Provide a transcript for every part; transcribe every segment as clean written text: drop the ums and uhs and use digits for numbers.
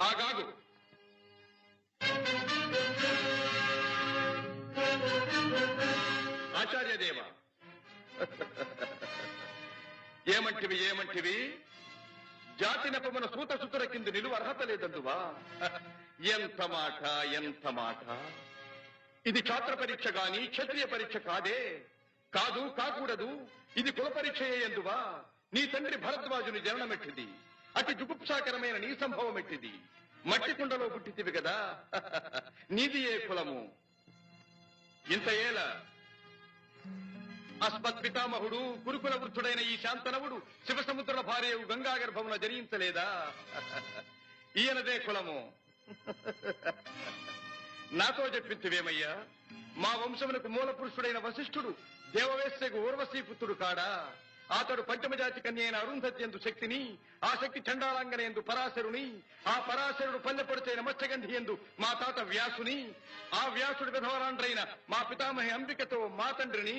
ఆగాగు. ఆచార్యదేవ, ఏమంటివి జాతి నెపమున సూత సుతుర కింద నిలువ అర్హత లేదందువా? ఎంత మాట! ఇది ఛాత్ర పరీక్ష గాని క్షత్రియ పరీక్ష కాదే. కాకూడదు. ఇది కుల పరీక్ష ఎందువా? నీ తండ్రి భరద్వాజుని జననమెట్టిది. అతి జుగుప్సాకరమైన నీ సంభవం ఎట్టిది. మట్టి కుండలో పుట్టితివి కదా. నీది ఏ కులము? ఇంత ఏల అస్మత్ పితామహుడు కురుకుల వృద్ధుడైన ఈ శాంతనవుడు శివసముద్రుల భార్యవు గంగా గర్భమున జరించలేదా? ఈయనదే కులము. నాతో చెప్పించువేమయ్యా? మా వంశమునకు మూల పురుషుడైన వశిష్ఠుడు దేవవేశ్యకు ఊర్వశీపుత్రుడు కాడా? అతడు పంచమజాతి కన్య అయిన అరుంధతి ఎందు శక్తిని, ఆ శక్తి చండాలంగన ఎందు పరాశరుని, ఆ పరాశరుడు పల్లెపొడిచైన మత్స్యగంధి ఎందు మా తాత వ్యాసుని, ఆ వ్యాసుడు విధవరాండ్రైన మా పితామహి అంబికతో మా తండ్రిని,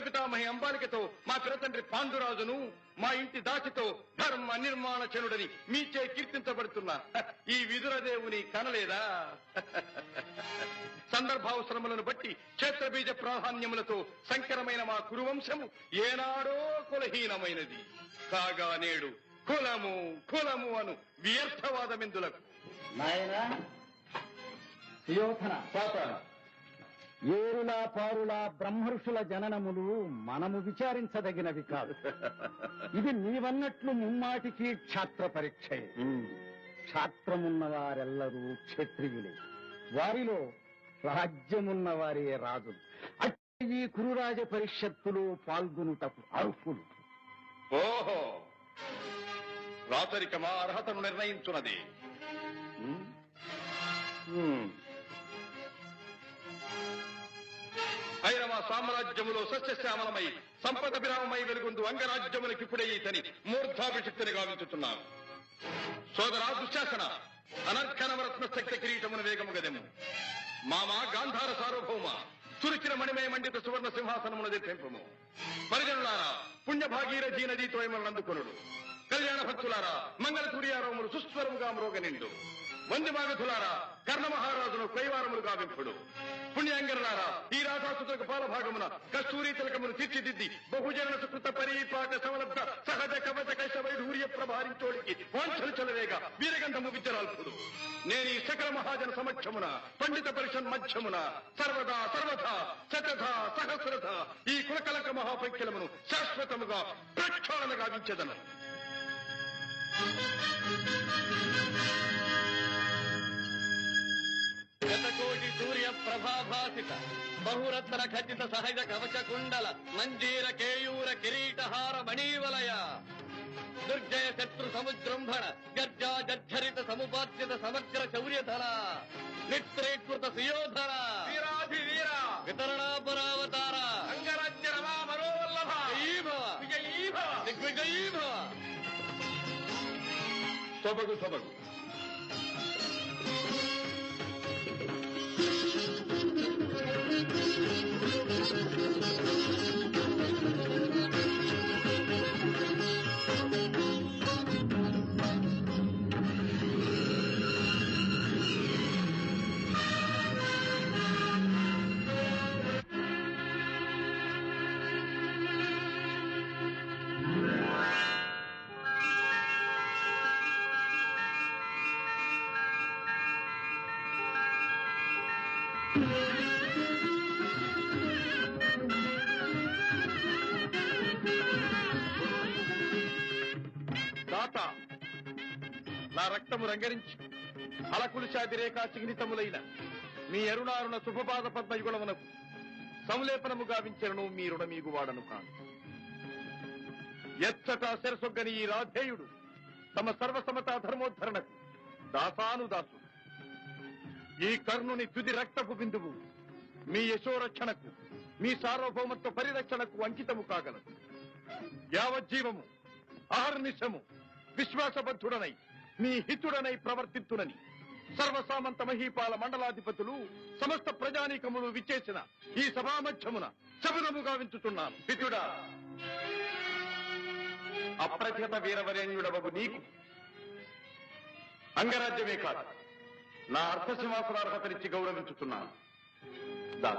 పితామహి అంబాలికతో మా పిరతండ్రి పాండురాజును, మా ఇంటి దాసితో ధర్మ నిర్మాణ చనుడని మీచే కీర్తించబడుతున్నా ఈ విదురదేవుని కనలేదా? సందర్భావసరములను బట్టి క్షేత్రబీజ ప్రాధాన్యములతో సంకరమైన మా కురువంశము ఏనాడో కులహీనమైనది కాగా నేడు కులము అను వ్యర్థవాదమెందులకు. నాయనా సుయోధన, ఏరులా పారులా బ్రహ్మర్షుల జననములు మనము విచారించదగినవి కాదు. ఇది నీవన్నట్లు ముమ్మాటికి క్షాత్ర పరీక్షే. క్షాత్రమున్న వారెల్లరూ క్షత్రియులే. వారిలో రాజ్యమున్న వారే రాజులు. అట్టి ఈ కురురాజ పరిషత్తులో పాల్గొనుటకు అర్హులు. ఓహో, రాచరికమా అర్హతను నిర్ణయించున్నది. అయిన మా సామ్రాజ్యములో సస్యశ్యామలమై సంపద విరామమై వెలుగొందు అంగరాజ్యములకి ఇప్పుడే ఇతని మూర్ధాభిషక్తిని గావించుతున్నాను. సోదరా దుశ్శాసన, అనర్ఘనవరత్న శక్తి కిరీటమున వేగము గదెము. మామా గాంధార సార్వభౌమ, చురికిన మణిమయ మండిత సువర్ణ సింహాసనమున తెంపము. పరిజనులారా, పుణ్యభాగీరథీ నదీతో అందుకొనుడు. కళ్యాణ భక్తులారా, మంగళ సూర్యారోములు సుస్వరముగా మ్రోగనిండు. వందిమాగధులారా, కర్ణ మహారాజును కైవారములు గావింపుడు. పుణ్యాంగరులారా, ఈ రాధాసుతులకు పాలభాగమున కస్తూరి తిలకమును తీర్చిదిద్ది బహుజన సుకృత పరీపాక సమలబ్ధ సహజ కవచ కైశ వైఢూర్య ప్రభారించోడికి వాంఛలు చలవేగా వీరగంధము విద్యరాల్పుడు. నేను ఈ సకల మహాజన సమక్షమున పండిత పరిషత్ మధ్యమున సర్వదా శతధ సహస్రధ ఈ కులకలక మహాపైక్యలమును శాశ్వతముగా ప్రక్షాళన గావించెదను. శతకోటి సూర్య ప్రభాభాసిత బహురత్న ఖచ్చిత సహజ కవచ కుండల మంజీర కేయూర కిరీటహార మణీవలయ దుర్జయ శత్రు సముజృంభణ గర్జా జర్ఝరిత సముపార్జిత సమగ్ర శౌర్యధర నిత్రేకృత సుయోధర వీరాధివీర వితరణాపరావతార అంగరాజ్య రమా మనోవల్లభ విజయీభవ దిగ్విజయీభవ. సొబగు నా రక్తము రంగరించి అలకులుషాదిరేఖా చిహ్నితములైన మీ అరుణారుణ శుభపాద పద్మయుగుణమునకు సంలేపనము గావించను మీ రుణమీగు వాడను కాను. ఎచ్చట శిరసొగ్గని ఈ రాధేయుడు తమ సర్వసమతా ధర్మోద్ధరణకు దాసానుదాసు. ఈ కర్ణుని తుది రక్తపు బిందువు మీ యశోరక్షణకు, మీ సార్వభౌమత్వ పరిరక్షణకు అంకితము కాగలదు. యావజ్జీవము అహర్నిశము విశ్వాసబద్ధుడనై మీ హితుడనై ప్రవర్తిత్తునని సర్వసామంత మహీపాల మండలాధిపతులు సమస్త ప్రజానీకములు విచ్చేసిన ఈ సభామధ్యమున శబదముగా వించుతున్నాను. హితుడా, అప్రతిహత వీరవరేణ్యుడవగు నీకు అంగరాజ్యమే కాదు, నా అర్థసింహాసనార్హతనిచ్చి గౌరవించుతున్నాను. దా